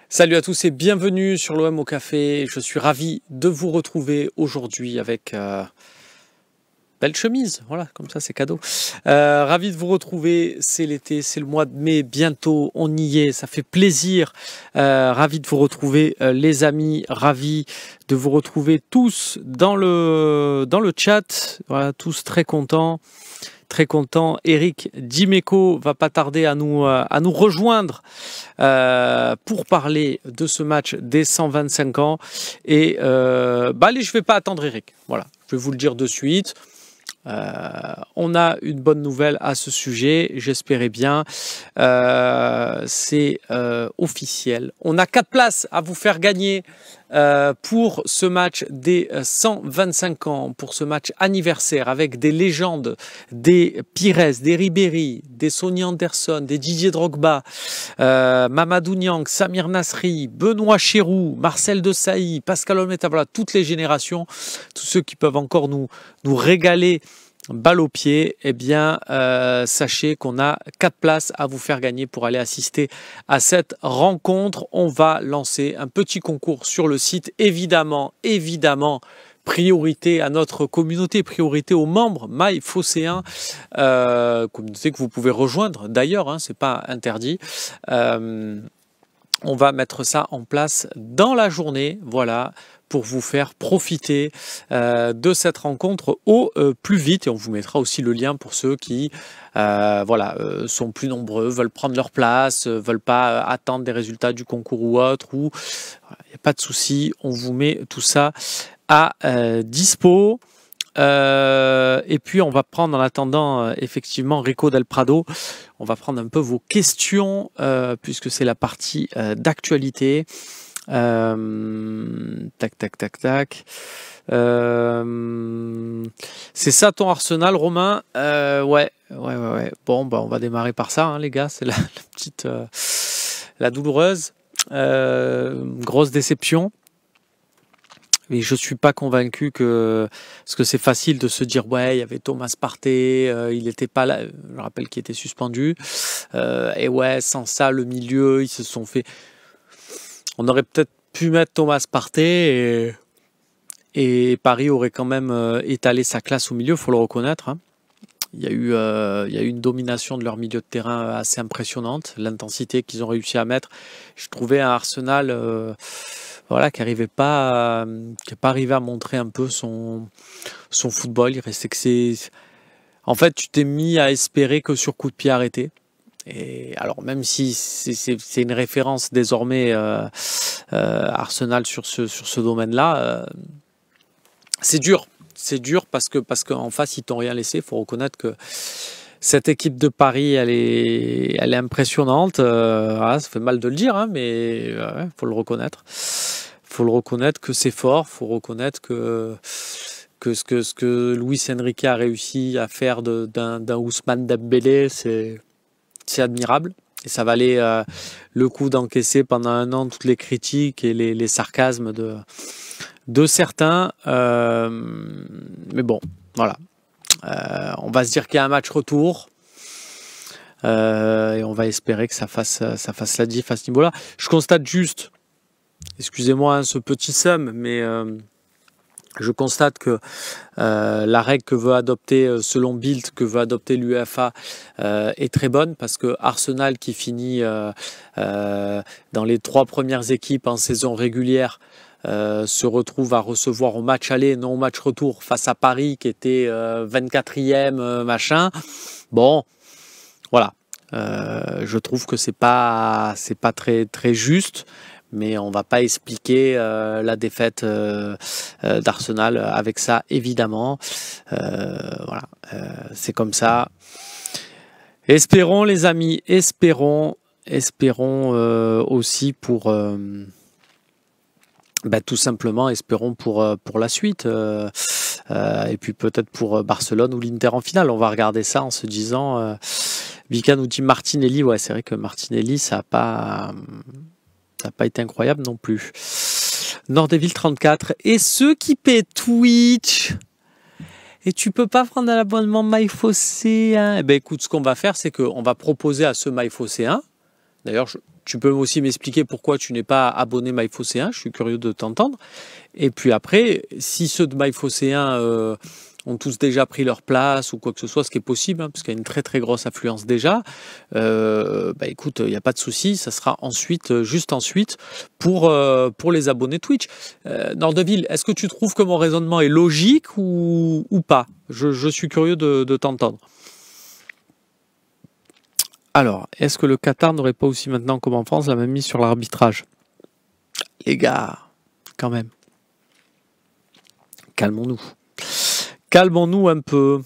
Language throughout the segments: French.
Salut à tous et bienvenue sur l'OM au café. Je suis ravi de vous retrouver aujourd'hui avec belle chemise. Voilà, comme ça c'est cadeau. Ravi de vous retrouver. C'est l'été, c'est le mois de mai. Bientôt, on y est. Ça fait plaisir. Ravi de vous retrouver, les amis. Ravi de vous retrouver tous dans le chat. Voilà, tous très contents. Très content. Eric Dimeco va pas tarder à nous rejoindre pour parler de ce match des 125 ans. Et allez, je vais pas attendre Eric. Voilà, je vais vous le dire de suite. On a une bonne nouvelle à ce sujet, j'espérais bien. C'est officiel. On a 4 places à vous faire gagner pour ce match des 125 ans, pour ce match anniversaire avec des légendes, des Pires, des Ribéry, des Sonny Anderson, des Didier Drogba, Mamadou Niang, Samir Nasri, Benoît Chéroux, Marcel Desailly, Pascal Olmeta, voilà, toutes les générations, tous ceux qui peuvent encore nous régaler balle au pied, eh bien, sachez qu'on a 4 places à vous faire gagner pour aller assister à cette rencontre. On va lancer un petit concours sur le site. Évidemment, priorité à notre communauté, priorité aux membres MyPhocéens, communauté que vous pouvez rejoindre d'ailleurs, hein, c'est pas interdit. On va mettre ça en place dans la journée, voilà, pour vous faire profiter de cette rencontre au plus vite. Et on vous mettra aussi le lien pour ceux qui sont plus nombreux, veulent prendre leur place, veulent pas attendre des résultats du concours ou autre. Il n'y a pas de souci, on vous met tout ça à dispo. Et puis on va prendre en attendant effectivement Rico Del Prado, on va prendre un peu vos questions puisque c'est la partie d'actualité. Tac. C'est ça ton Arsenal, Romain? Ouais. Bon, on va démarrer par ça, hein, les gars. C'est la petite, la douloureuse, grosse déception. Mais je suis pas convaincu parce que c'est facile de se dire ouais, il y avait Thomas Partey, il n'était pas là. Je rappelle qu'il était suspendu. Et ouais, sans ça, le milieu, ils se sont fait. On aurait peut-être pu mettre Thomas Partey et Paris aurait quand même étalé sa classe au milieu, faut le reconnaître. Hein. Il y a eu une domination de leur milieu de terrain assez impressionnante, l'intensité qu'ils ont réussi à mettre. Je trouvais un Arsenal qui n'arrivait pas, qui n'a pas arrivé à montrer un peu son football. Il restait que c'est. En fait, tu t'es mis à espérer que sur coup de pied arrêté. Et alors, même si c'est une référence désormais Arsenal sur ce domaine-là, c'est dur. C'est dur parce qu'en face, ils t'ont rien laissé. Il faut reconnaître que cette équipe de Paris, elle est impressionnante. Ça fait mal de le dire, hein, mais il faut le reconnaître. Il faut le reconnaître que c'est fort. Il faut reconnaître que ce que Luis Enrique a réussi à faire d'un Ousmane Dembélé, c'est admirable. Et ça valait le coup d'encaisser pendant un an toutes les critiques et les sarcasmes de certains. Mais bon, voilà. On va se dire qu'il y a un match retour. Et on va espérer que ça fasse la diff à ce niveau-là. Je constate juste, excusez-moi ce petit somme, mais je constate que la règle que veut adopter, selon Bild, que veut adopter l'UEFA est très bonne parce que Arsenal qui finit dans les 3 premières équipes en saison régulière se retrouve à recevoir au match aller, non au match retour, face à Paris qui était 24e, machin. Bon, voilà. Je trouve que c'est pas très, très juste. Mais on ne va pas expliquer la défaite d'Arsenal avec ça, évidemment. Voilà, c'est comme ça. Espérons, les amis, espérons aussi pour... tout simplement, espérons pour la suite. Et puis peut-être pour Barcelone ou l'Inter en finale. On va regarder ça en se disant... Vika nous dit Martinelli. Ouais, c'est vrai que Martinelli, ça n'a pas été incroyable non plus. Nordeville 34. Et ceux qui paient Twitch, et tu peux pas prendre un abonnement MyPhocéen. Eh ben écoute, ce qu'on va faire, c'est qu'on va proposer à ce MyPhocéen, d'ailleurs tu peux aussi m'expliquer pourquoi tu n'es pas abonné MyFocéen, je suis curieux de t'entendre. Et puis après, si ceux de MyFocéen ont tous déjà pris leur place ou quoi que ce soit, ce qui est possible, hein, parce qu'il y a une très très grosse affluence déjà, écoute, il n'y a pas de souci, ça sera ensuite, juste ensuite, pour les abonnés Twitch. Nordeville, est-ce que tu trouves que mon raisonnement est logique ou pas? Je suis curieux de t'entendre. Alors, est-ce que le Qatar n'aurait pas aussi maintenant, comme en France, la même mise sur l'arbitrage? Les gars, quand même. Calmons-nous. Calmons-nous un peu.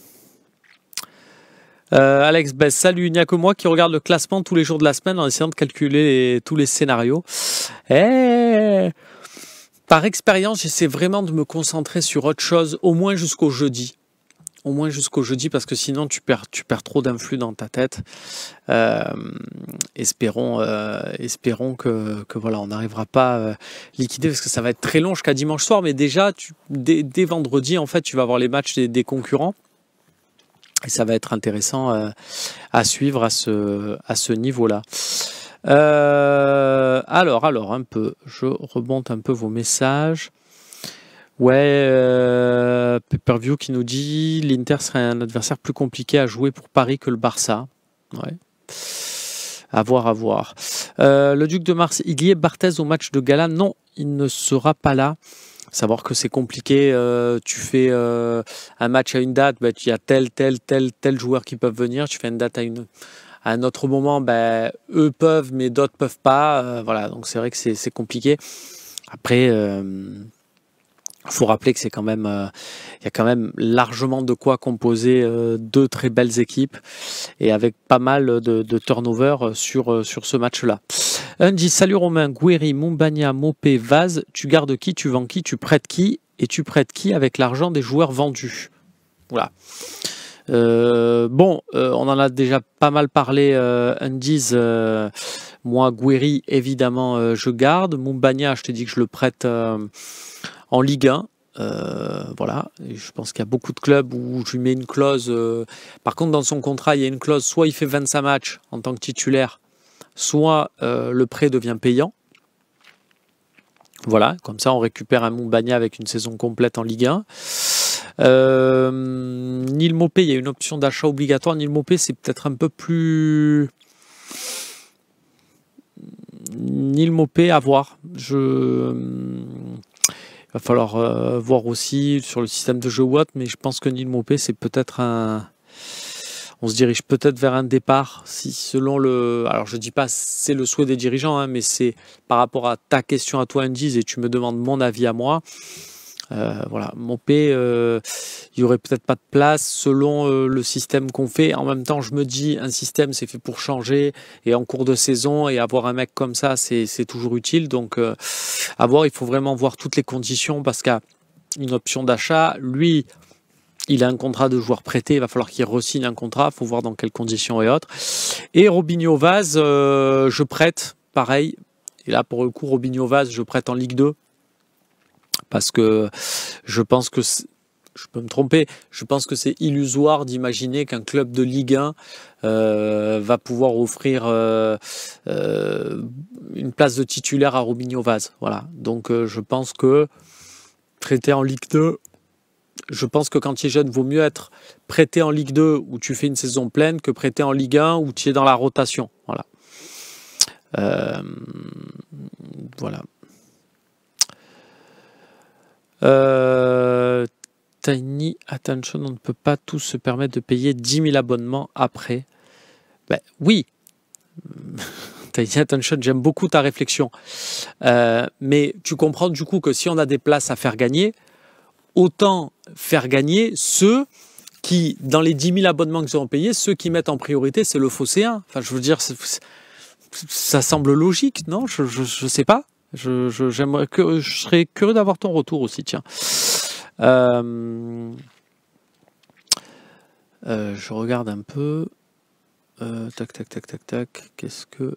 Alex Bess, salut, il n'y a que moi qui regarde le classement tous les jours de la semaine en essayant de calculer tous les scénarios. Par expérience, j'essaie vraiment de me concentrer sur autre chose, au moins jusqu'au jeudi. Au moins jusqu'au jeudi, parce que sinon tu perds trop d'influx dans ta tête. Espérons que voilà, on n'arrivera pas à liquider, parce que ça va être très long jusqu'à dimanche soir, mais déjà dès vendredi en fait tu vas avoir les matchs des concurrents et ça va être intéressant à suivre à ce niveau-là. Alors un peu, je remonte un peu vos messages. Ouais, Pay-Per-View qui nous dit l'Inter serait un adversaire plus compliqué à jouer pour Paris que le Barça. Ouais. À voir. Le Duc de Mars, il y est Barthez au match de gala? Non, il ne sera pas là. Savoir que c'est compliqué, tu fais un match à une date, il y a tel joueur qui peuvent venir, tu fais une date à un autre moment, eux peuvent, mais d'autres peuvent pas. Voilà, donc c'est vrai que c'est compliqué. Après, faut rappeler que c'est quand même, il y a quand même largement de quoi composer deux très belles équipes et avec pas mal de turnover sur ce match-là. Andy, salut Romain, Guéry, Mumbagna, Mopé, Vaz, tu gardes qui, tu vends qui, tu prêtes qui et tu prêtes qui avec l'argent des joueurs vendus? Voilà. On en a déjà pas mal parlé, Andy. Moi, Guéry, évidemment, je garde. Mumbagna, je t'ai dit que je le prête en Ligue 1, voilà. Et je pense qu'il y a beaucoup de clubs où je lui mets une clause. Par contre, dans son contrat, il y a une clause, soit il fait 25 matchs en tant que titulaire, soit le prêt devient payant. Voilà, comme ça on récupère un Mumbagna avec une saison complète en Ligue 1. Neil Mopé, il y a une option d'achat obligatoire. Neil Mopé, c'est peut-être un peu plus... Neil Mopé, à voir. Il va falloir voir aussi sur le système de jeu Watt, mais je pense que Neil Mopé, c'est peut-être on se dirige peut-être vers un départ, si selon le... Alors je dis pas c'est le souhait des dirigeants, hein, mais c'est par rapport à ta question à toi, Andy, et tu me demandes mon avis à moi. Voilà, Mopé, il y aurait peut-être pas de place selon le système qu'on fait. En même temps, je me dis, un système c'est fait pour changer et en cours de saison, et avoir un mec comme ça, c'est toujours utile. Donc, à voir, il faut vraiment voir toutes les conditions, parce qu'il y a une option d'achat. Lui, il a un contrat de joueur prêté, il va falloir qu'il re-signe un contrat, il faut voir dans quelles conditions et autres. Et Robinho Vaz, je prête, pareil. Et là, pour le coup, Robinho Vaz, je prête en Ligue 2. Parce que je pense que, je peux me tromper, je pense que c'est illusoire d'imaginer qu'un club de Ligue 1 va pouvoir offrir une place de titulaire à Robinho Vaz. Voilà. Donc je pense que prêter en Ligue 2, je pense que quand tu es jeune, vaut mieux être prêté en Ligue 2 où tu fais une saison pleine que prêté en Ligue 1 où tu es dans la rotation. Voilà. Voilà. Tiny Attention, on ne peut pas tous se permettre de payer 10 000 abonnements après. Oui. Tiny Attention, j'aime beaucoup ta réflexion. Mais tu comprends du coup que si on a des places à faire gagner, autant faire gagner ceux qui, dans les 10 000 abonnements qu'ils ont payés, ceux qui mettent en priorité, c'est le Phocéen. Enfin, je veux dire, ça semble logique, non? Je sais pas. Je serais curieux d'avoir ton retour aussi, tiens. Je regarde un peu. Tac. Qu'est-ce que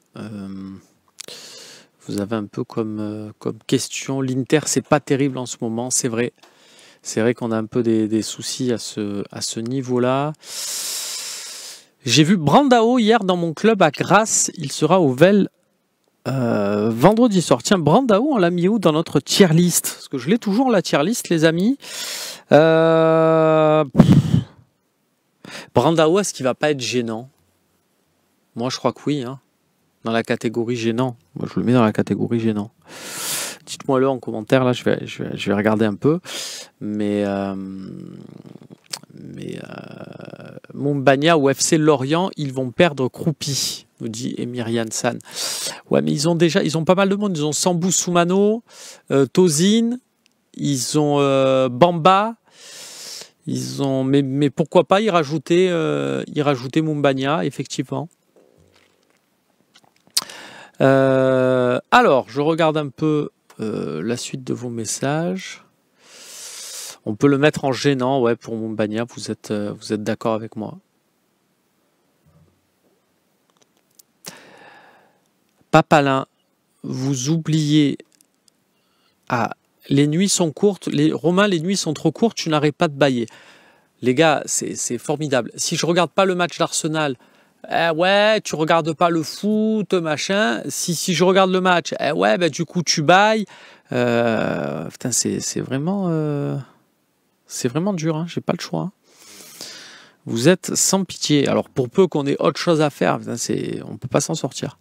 vous avez un peu comme question? L'Inter, c'est pas terrible en ce moment, c'est vrai. C'est vrai qu'on a un peu des soucis à ce niveau-là. J'ai vu Brandao hier dans mon club à Grasse. Il sera au Vel vendredi soir. Tiens, Brandao, on l'a mis où dans notre tier list? Parce que je l'ai toujours la tier list, les amis. Brandao, est-ce qu'il va pas être gênant? Moi, je crois que oui, hein. Dans la catégorie gênant. Moi, je le mets dans la catégorie gênant. Dites-moi-le en commentaire, là, je vais regarder un peu. Mais Montbagna ou FC Lorient, ils vont perdre Croupi, nous dit Emirian San. Ouais, mais ils ont pas mal de monde. Ils ont Sambou Soumano, Tozin, ils ont Bamba, ils ont. Mais pourquoi pas y rajouter Montbagna, effectivement. Alors, je regarde un peu la suite de vos messages. On peut le mettre en gênant, ouais, pour Montbagna, vous êtes d'accord avec moi. Papalin, vous oubliez. Ah, les nuits sont courtes. Romain, les nuits sont trop courtes, tu n'arrêtes pas de bâiller. Les gars, c'est formidable. Si je regarde pas le match d'Arsenal, ouais, tu regardes pas le foot, machin. Si je regarde le match, ouais, bah, du coup, tu bailles. Putain, c'est vraiment dur, hein, j'ai pas le choix. Hein. Vous êtes sans pitié. Alors, pour peu qu'on ait autre chose à faire, putain, on peut pas s'en sortir.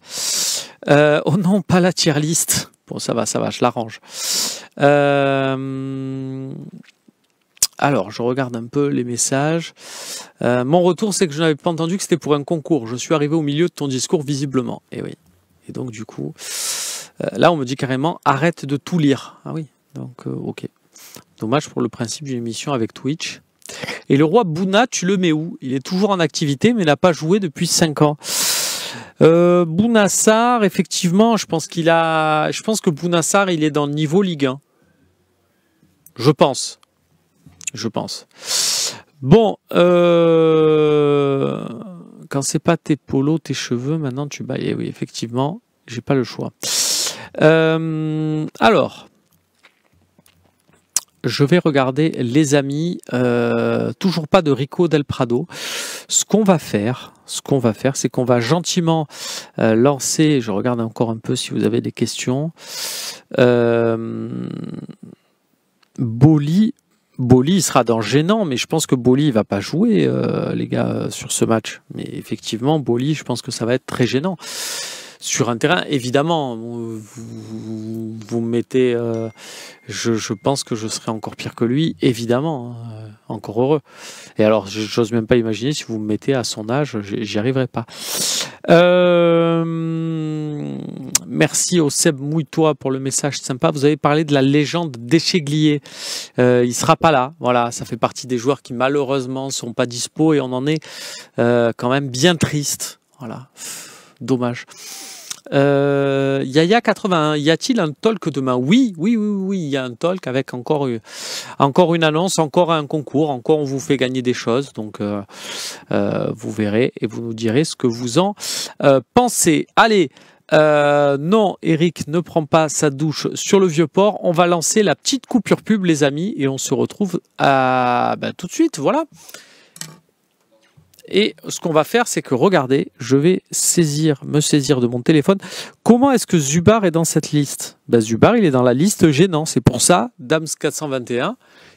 Oh non, pas la tier list. Bon, ça va, je l'arrange. Alors, je regarde un peu les messages. Mon retour, c'est que je n'avais pas entendu que c'était pour un concours. Je suis arrivé au milieu de ton discours, visiblement. Et oui. Et donc, du coup, là, on me dit carrément, arrête de tout lire. Ah oui, donc, ok. Dommage pour le principe d'une émission avec Twitch. Et le roi Bouna, tu le mets où? Il est toujours en activité, mais n'a pas joué depuis 5 ans. Bounassar, effectivement, je pense que Bounassar, il est dans le niveau Ligue 1. Je pense. Bon, quand c'est pas tes polos, tes cheveux, maintenant tu bailles. Et oui, effectivement, j'ai pas le choix. Alors, je vais regarder les amis. Toujours pas de Rico Del Prado. Ce qu'on va faire, c'est qu'on va gentiment lancer. Je regarde encore un peu si vous avez des questions. Boli, il sera dans gênant, mais je pense que Boli il va pas jouer, les gars, sur ce match. Mais effectivement, Boli, je pense que ça va être très gênant. Sur un terrain, évidemment, vous me mettez... je pense que je serai encore pire que lui, évidemment, hein, encore heureux. Et alors, j'ose même pas imaginer si vous me mettez à son âge, j'y arriverai pas. Merci au Seb Mouille-toi pour le message sympa. Vous avez parlé de la légende d'Echeglier. Il sera pas là. Voilà, ça fait partie des joueurs qui malheureusement sont pas dispo et on en est quand même bien triste. Voilà, dommage. Yaya 81, y a-t-il un talk demain? Oui, il y a un talk avec encore une annonce, encore un concours, encore on vous fait gagner des choses, donc vous verrez et vous nous direz ce que vous en pensez. Allez, non, Eric ne prend pas sa douche sur le Vieux-Port, on va lancer la petite coupure pub les amis et on se retrouve tout de suite, voilà. Et ce qu'on va faire, c'est que, regardez, je vais me saisir de mon téléphone. Comment est-ce que Zubar est dans cette liste? Zubar, il est dans la liste gênant. C'est pour ça, Dams421,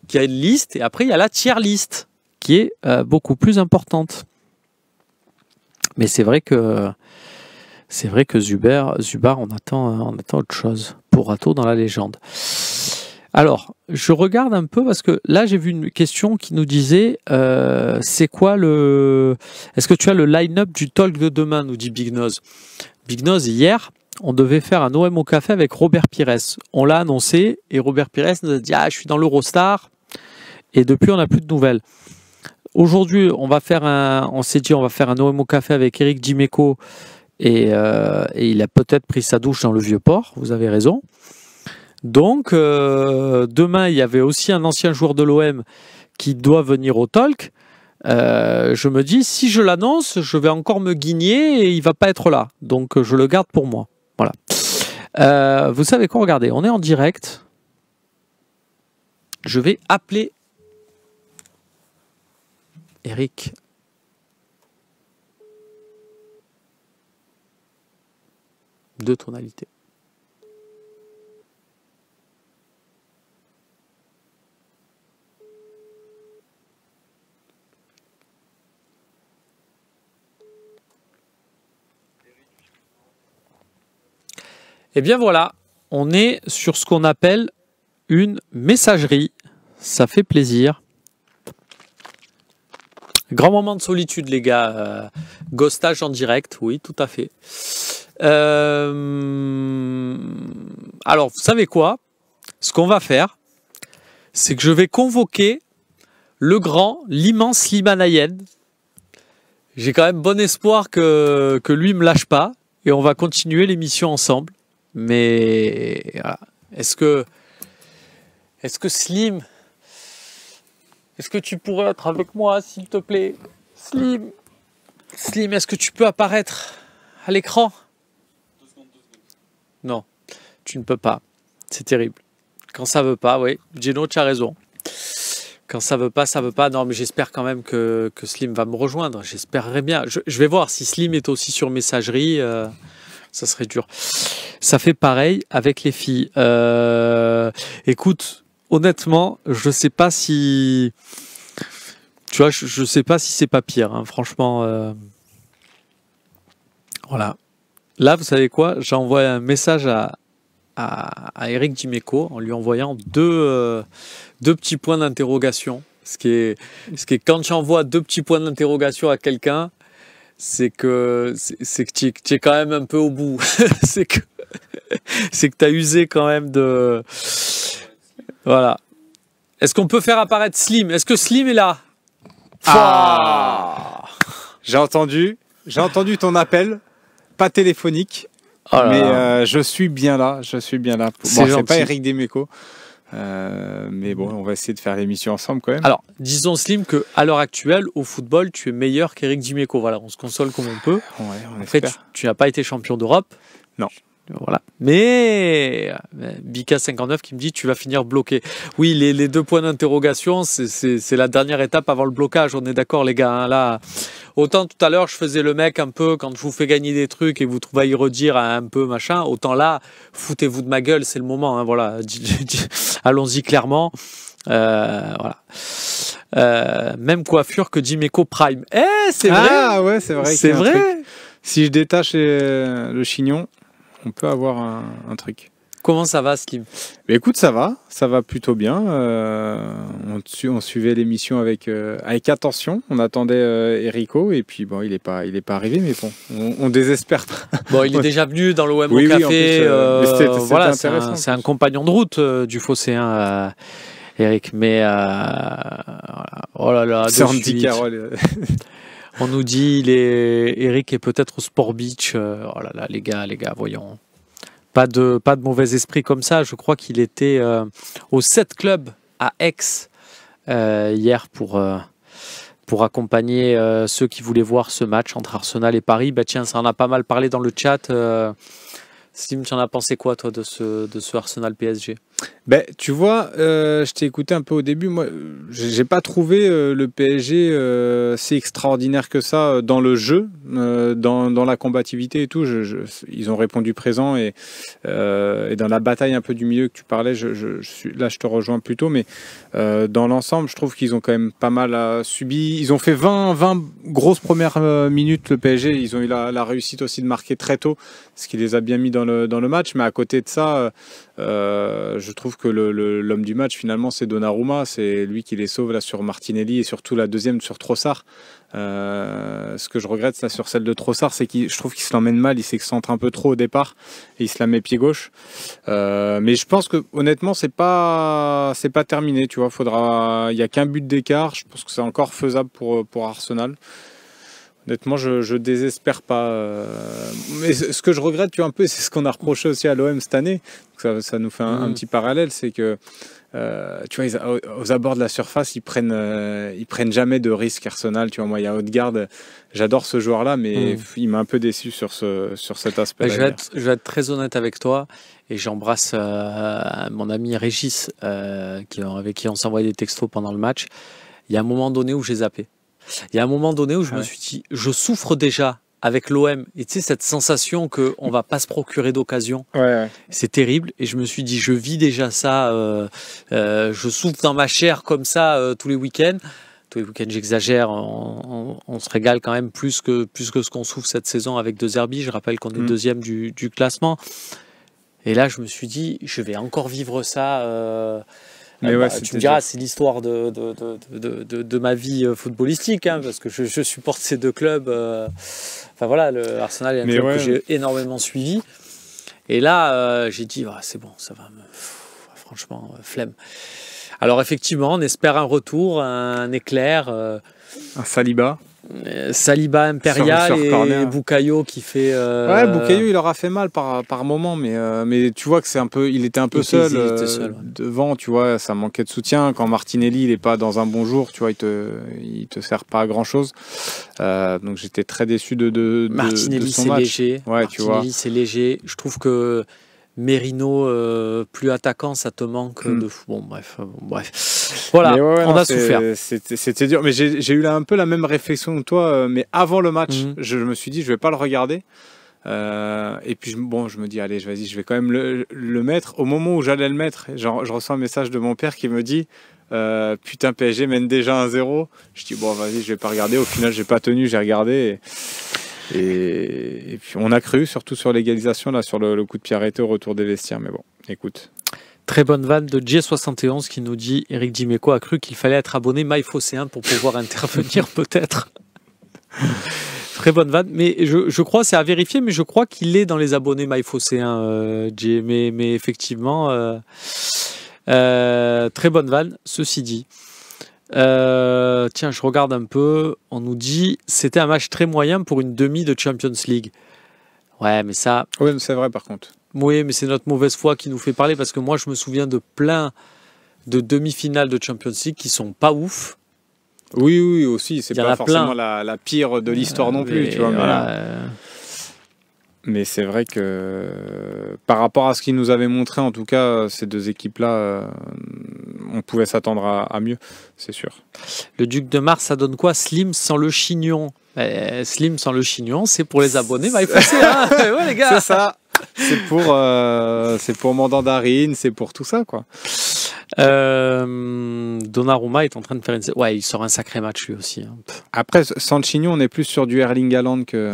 qui a une liste. Et après, il y a la tier list, qui est beaucoup plus importante. Mais c'est vrai que Zubar, on attend autre chose. Pour Rato dans la légende. Alors, je regarde un peu parce que là, j'ai vu une question qui nous disait est-ce que tu as le line-up du talk de demain, nous dit Big Nose. Big Nose, hier, on devait faire un OM au café avec Robert Pires. On l'a annoncé et Robert Pires nous a dit je suis dans l'Eurostar. Et depuis, on n'a plus de nouvelles. Aujourd'hui, on s'est dit on va faire un OM au café avec Eric Dimeco et il a peut-être pris sa douche dans le Vieux-Port. Vous avez raison. Donc, demain, il y avait aussi un ancien joueur de l'OM qui doit venir au talk. Je me dis, si je l'annonce, je vais encore me guigner et il va pas être là. Donc, je le garde pour moi. Voilà. Vous savez quoi? Regardez, on est en direct. Je vais appeler Eric. Deux tonalités. Et bien voilà, on est sur ce qu'on appelle une messagerie. Ça fait plaisir. Grand moment de solitude, les gars. Ghostage en direct, oui, tout à fait. Alors, vous savez quoi? Ce qu'on va faire, c'est que je vais convoquer le grand, l'immense Slimane Ayed. J'ai quand même bon espoir que lui me lâche pas. Et on va continuer l'émission ensemble. Mais voilà. Est-ce que Slim, est-ce que tu pourrais être avec moi, s'il te plaît? Slim, est-ce que tu peux apparaître à l'écran? 2 secondes. Non, tu ne peux pas. C'est terrible. Quand ça veut pas, oui. Gino, tu as raison. Quand ça veut pas, ça veut pas. Non, mais j'espère quand même que Slim va me rejoindre. J'espérerais bien. Je vais voir si Slim est aussi sur messagerie. Ça serait dur. Ça fait pareil avec les filles. Écoute, honnêtement, je sais pas si... Tu vois, je sais pas si c'est pas pire. Hein. Franchement, voilà. Là, vous savez quoi? J'ai envoyé un message à Eric Dimeco en lui envoyant deux petits points d'interrogation. Ce qui est quand tu envoies 2 petits points d'interrogation à quelqu'un, c'est que tu es quand même un peu au bout. c'est que tu as usé quand même de... Voilà. Est-ce qu'on peut faire apparaître Slim? Est-ce que Slim est là? Ah, j'ai entendu ton appel, pas téléphonique, Oh là mais là. je suis bien là. C'est Bon, gentil. c'est pas Eric Dimeco, mais bon, on va essayer de faire l'émission ensemble quand même. Alors, disons Slim qu'à l'heure actuelle, au football, tu es meilleur qu'Eric Dimeco. Voilà, on se console comme on peut. Ouais, on Après, espère. tu n'as pas été champion d'Europe. Non. Voilà. Mais Bika59 qui me dit tu vas finir bloqué. Oui, les 2 points d'interrogation, c'est la dernière étape avant le blocage. On est d'accord, les gars. Hein, là, autant tout à l'heure, je faisais le mec un peu quand je vous fais gagner des trucs et vous trouvez à y redire un peu machin. Autant là, foutez-vous de ma gueule, c'est le moment. Hein, voilà. Allons-y clairement. Voilà. Même coiffure que Dimeco Prime. C'est vrai. Ah ouais, c'est vrai. C'est qu'il y a un vrai. truc. Si je détache le chignon, on peut avoir un truc. Comment ça va, Slim? Mais écoute, ça va plutôt bien. On suivait l'émission avec attention. On attendait Erico et puis bon, il est pas arrivé, mais bon, on désespère pas. Bon, il est déjà venu dans l'OM Oui, au en café. plus, mais c'était Voilà, intéressant. c'est un compagnon de route du Phocéen, Eric. Mais voilà. Oh là là, C'est de Andy suite. Carroll. On nous dit Eric est peut-être au Sport Beach. Oh là là, les gars, voyons. Pas de mauvais esprit comme ça. Je crois qu'il était au 7 Club à Aix hier pour accompagner ceux qui voulaient voir ce match entre Arsenal et Paris. Bah tiens, ça en a pas mal parlé dans le chat. Slim, tu en as pensé quoi, toi, de ce Arsenal PSG? Ben, tu vois, je t'ai écouté un peu au début. Moi, j'ai pas trouvé le PSG si extraordinaire que ça dans le jeu, dans la combativité et tout. Ils ont répondu présent et dans la bataille un peu du milieu que tu parlais, là, je te rejoins plutôt. Mais dans l'ensemble, je trouve qu'ils ont quand même pas mal subi. Ils ont fait 20 grosses premières minutes, le PSG. Ils ont eu la réussite aussi de marquer très tôt, ce qui les a bien mis dans le match. Mais à côté de ça, je trouve que l'homme du match finalement c'est Donnarumma, c'est lui qui les sauve là sur Martinelli et surtout la deuxième sur Trossard. Ce que je regrette là sur celle de Trossard, c'est que je trouve qu'il se l'emmène mal, il s'excentre un peu trop au départ et il se la met pied gauche. Mais je pense que honnêtement c'est pas terminé, tu vois. Il y a qu'un but d'écart, je pense que c'est encore faisable pour Arsenal. Honnêtement, je désespère pas. Mais ce que je regrette, tu vois, un peu, c'est ce qu'on a reproché aussi à l'OM cette année. Ça nous fait un petit parallèle, c'est que tu vois, aux abords de la surface, ils prennent jamais de risques. Arsenal, tu vois, moi, il y a Odegaard, j'adore ce joueur-là, mais il m'a un peu déçu sur cet aspect. Je vais être très honnête avec toi et j'embrasse mon ami Régis avec qui on s'envoyait des textos pendant le match. Il y a un moment donné où j'ai zappé. Il y a un moment donné où je me suis dit, je souffre déjà avec l'OM. Et tu sais, cette sensation qu'on ne va pas se procurer d'occasion, c'est terrible. Et je me suis dit, je vis déjà ça, je souffle dans ma chair comme ça tous les week-ends. Tous les week-ends, j'exagère, on se régale quand même plus que ce qu'on souffle cette saison avec De Zerbi. Je rappelle qu'on est deuxième du classement. Et là, je me suis dit, je vais encore vivre ça. Tu me diras, c'est l'histoire de ma vie footballistique, hein, parce que je supporte ces deux clubs. Enfin voilà, le Arsenal est un club que j'ai énormément suivi. Et là, j'ai dit, c'est bon, ça va franchement, flemme. Alors effectivement, on espère un retour, un éclair. Un Saliba. Saliba impérial et Bukayo qui fait. Bukayo il aura fait mal par moment, mais tu vois que il était un peu seul, devant, tu vois, ça manquait de soutien. Quand Martinelli il est pas dans un bon jour, tu vois, il te sert pas à grand chose. Donc j'étais très déçu de Martinelli, son match. Léger. Ouais, Martinelli, c'est léger. Je trouve que Merino, plus attaquant, ça te manque de fou. Bon, bref. Voilà, on a souffert. C'était dur, mais j'ai eu un peu la même réflexion que toi, mais avant le match, je me suis dit, je vais pas le regarder. Et puis, je me dis, allez, vas-y, je vais quand même le mettre. Au moment où j'allais le mettre, je reçois un message de mon père qui me dit, putain, PSG mène déjà 1-0. Je dis, bon, vas-y, je vais pas regarder. Au final, j'ai pas tenu, j'ai regardé. Et puis on a cru, surtout sur l'égalisation, là, sur le coup de pied arrêté au retour des vestiaires. Mais bon, écoute. Très bonne vanne de J71 qui nous dit Eric Dimeco a cru qu'il fallait être abonné MyFocéen pour pouvoir intervenir peut-être. Très bonne vanne. Mais je crois, c'est à vérifier, mais je crois qu'il est dans les abonnés MyFocéen, J. Mais effectivement, très bonne vanne, ceci dit. Tiens, je regarde un peu. On nous dit c'était un match très moyen pour une demi de Champions League. Ouais, mais ça. Oui, c'est vrai par contre. Oui, mais c'est notre mauvaise foi qui nous fait parler parce que moi, je me souviens de plein de demi-finales de Champions League qui sont pas ouf. Oui, aussi. C'est pas forcément la pire de l'histoire non plus, tu vois. Mais c'est vrai que par rapport à ce qu'ils nous avaient montré, en tout cas, ces deux équipes-là, on pouvait s'attendre à mieux, c'est sûr. Le Duc de Mars, ça donne quoi? Slim sans le chignon. Slim sans le chignon, c'est pour les abonnés. Il faut ouais, les gars. C'est ça. C'est pour Mandandarine, c'est pour tout ça, quoi. Donnarumma est en train de faire il sort un sacré match lui aussi. Hein. Après, sans le chignon, on est plus sur du Erling Haaland que.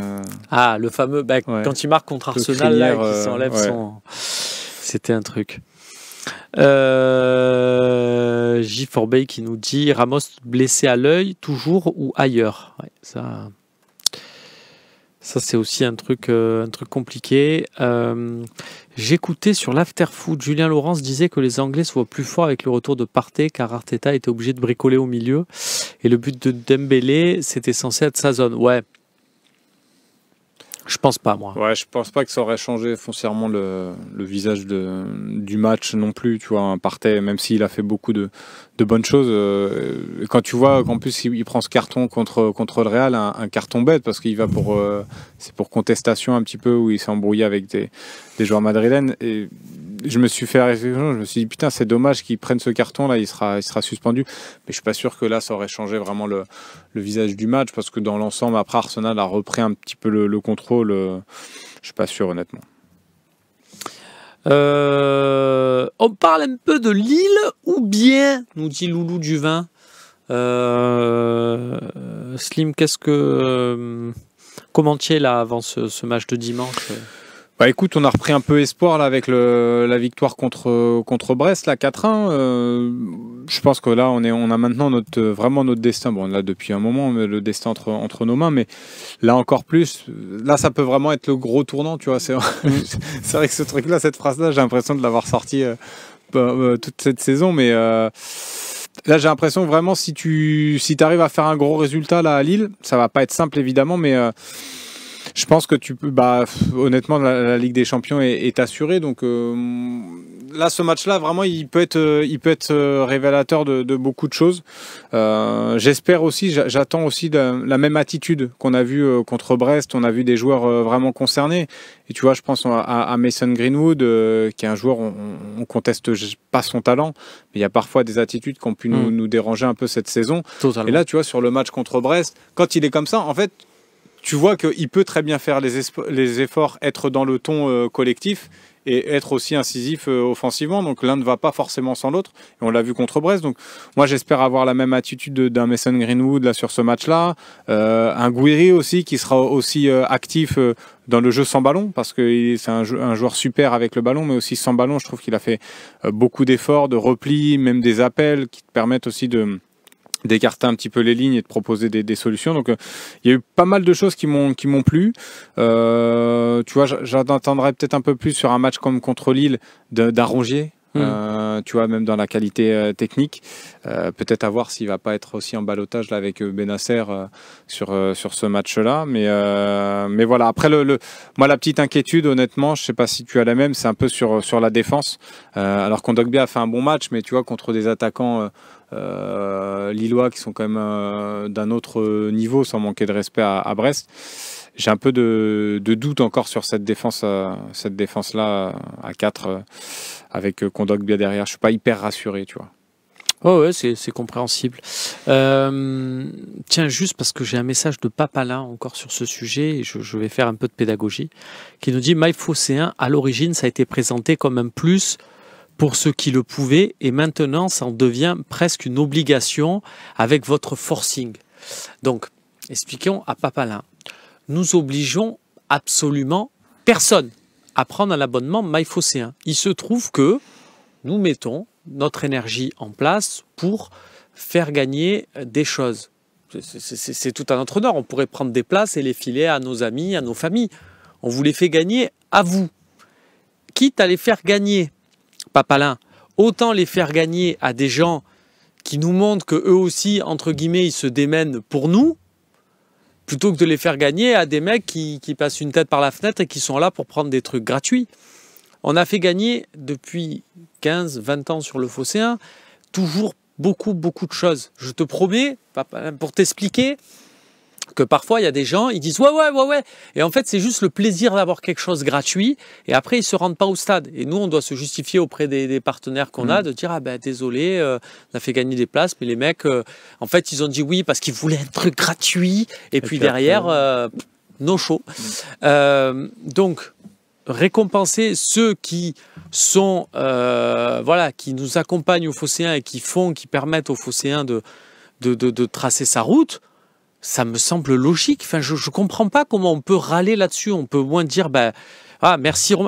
Ah, le fameux. Quand il marque contre Arsenal, là, qui s'enlève son. C'était un truc. J. Forbey qui nous dit Ramos blessé à l'œil, toujours ou ailleurs. Ouais, ça c'est aussi un truc compliqué. J'écoutais sur l'afterfoot, Julien Laurence disait que les Anglais se voient plus forts avec le retour de Partey car Arteta était obligé de bricoler au milieu et le but de Dembélé c'était censé être sa zone. Ouais. Je pense pas, moi. Ouais, je pense pas que ça aurait changé foncièrement le visage du match non plus. Tu vois, un Partey, même s'il a fait beaucoup de bonnes choses, quand tu vois qu'en plus il prend ce carton contre le Real, un carton bête parce qu'il va c'est pour contestation un petit peu où il s'est embrouillé avec des joueurs madrilènes. Et je me suis fait réfléchir, je me suis dit putain, c'est dommage qu'il prenne ce carton là, il sera suspendu. Mais je suis pas sûr que là ça aurait changé vraiment le visage du match parce que dans l'ensemble après Arsenal a repris un petit peu le contrôle. Je suis pas sûr honnêtement. On parle un peu de Lille ou bien, nous dit Loulou du vin. Slim, comment tu es là avant ce match de dimanche? Bah écoute, on a repris un peu espoir là avec la victoire contre Brest, là 4-1. Je pense que là on a maintenant vraiment notre destin. Bon, on l'a depuis un moment, mais le destin entre nos mains. Mais là encore plus, là ça peut vraiment être le gros tournant, tu vois. C'est vrai que ce truc-là, cette phrase-là, j'ai l'impression de l'avoir sorti toute cette saison, mais là j'ai l'impression que vraiment si tu arrives à faire un gros résultat là à Lille, ça va pas être simple évidemment, mais je pense que tu peux, honnêtement, la Ligue des Champions est assurée. Donc là, ce match-là, vraiment, il peut être révélateur de beaucoup de choses. J'espère aussi, j'attends aussi la même attitude qu'on a vue contre Brest. On a vu des joueurs vraiment concernés. Et tu vois, je pense à Mason Greenwood, qui est un joueur, on conteste pas son talent, mais il y a parfois des attitudes qui ont pu nous déranger un peu cette saison. Totalement. Et là, tu vois, sur le match contre Brest, quand il est comme ça, en fait, tu vois qu'il peut très bien faire les efforts, être dans le ton collectif et être aussi incisif offensivement. Donc l'un ne va pas forcément sans l'autre. Et on l'a vu contre Brest. Donc moi j'espère avoir la même attitude d'un Mason Greenwood là, sur ce match-là. Un Gouiri aussi qui sera aussi actif dans le jeu sans ballon, parce que c'est un joueur super avec le ballon, mais aussi sans ballon. Je trouve qu'il a fait beaucoup d'efforts, de replis, même des appels qui te permettent aussi d'écarter un petit peu les lignes et de proposer des solutions. Donc il y a eu pas mal de choses qui m'ont plu. Tu vois, j'attendrais peut-être un peu plus sur un match comme contre Lille d'un Rongier. Tu vois, même dans la qualité technique, peut-être à voir s'il va pas être aussi en ballottage là avec Benasser sur ce match-là, mais voilà. Après moi la petite inquiétude, honnêtement, je sais pas si tu as la même, c'est un peu sur la défense. Alors Kondogbia a fait un bon match, mais tu vois, contre des attaquants lillois qui sont quand même d'un autre niveau, sans manquer de respect à Brest. J'ai un peu de doute encore sur cette défense-là à 4 avec Kondogbia derrière. Je suis pas hyper rassuré, tu vois. Oh ouais, c'est compréhensible. Tiens, juste parce que j'ai un message de Papalin encore sur ce sujet, et je vais faire un peu de pédagogie, qui nous dit « Maillefosséen, à l'origine, ça a été présenté comme un plus pour ceux qui le pouvaient, et maintenant, ça en devient presque une obligation avec votre forcing. » Donc, expliquons à Papalin. Nous obligeons absolument personne à prendre un abonnement Maillefosséen. Il se trouve que nous mettons notre énergie en place pour faire gagner des choses. C'est tout à notre honneur. On pourrait prendre des places et les filer à nos amis, à nos familles. On vous les fait gagner à vous. Quitte à les faire gagner, Papalin, autant les faire gagner à des gens qui nous montrent qu'eux aussi, entre guillemets, ils se démènent pour nous, plutôt que de les faire gagner à des mecs qui passent une tête par la fenêtre et qui sont là pour prendre des trucs gratuits. On a fait gagner depuis 15, 20 ans sur le Phocéen, toujours beaucoup de choses. Je te promets, pour t'expliquer, que parfois il y a des gens, ils disent ouais. Et en fait, c'est juste le plaisir d'avoir quelque chose gratuit. Et après, ils ne se rendent pas au stade. Et nous, on doit se justifier auprès des partenaires qu'on a, de dire ah ben désolé, on a fait gagner des places, mais les mecs, en fait, ils ont dit oui parce qu'ils voulaient un truc gratuit. Et puis derrière, no show. Donc, récompenser ceux qui sont, qui nous accompagnent au Phocéen et qui permettent au Phocéen de tracer sa route. Ça me semble logique. Enfin, je ne comprends pas comment on peut râler là-dessus. On peut au moins dire, merci Romain.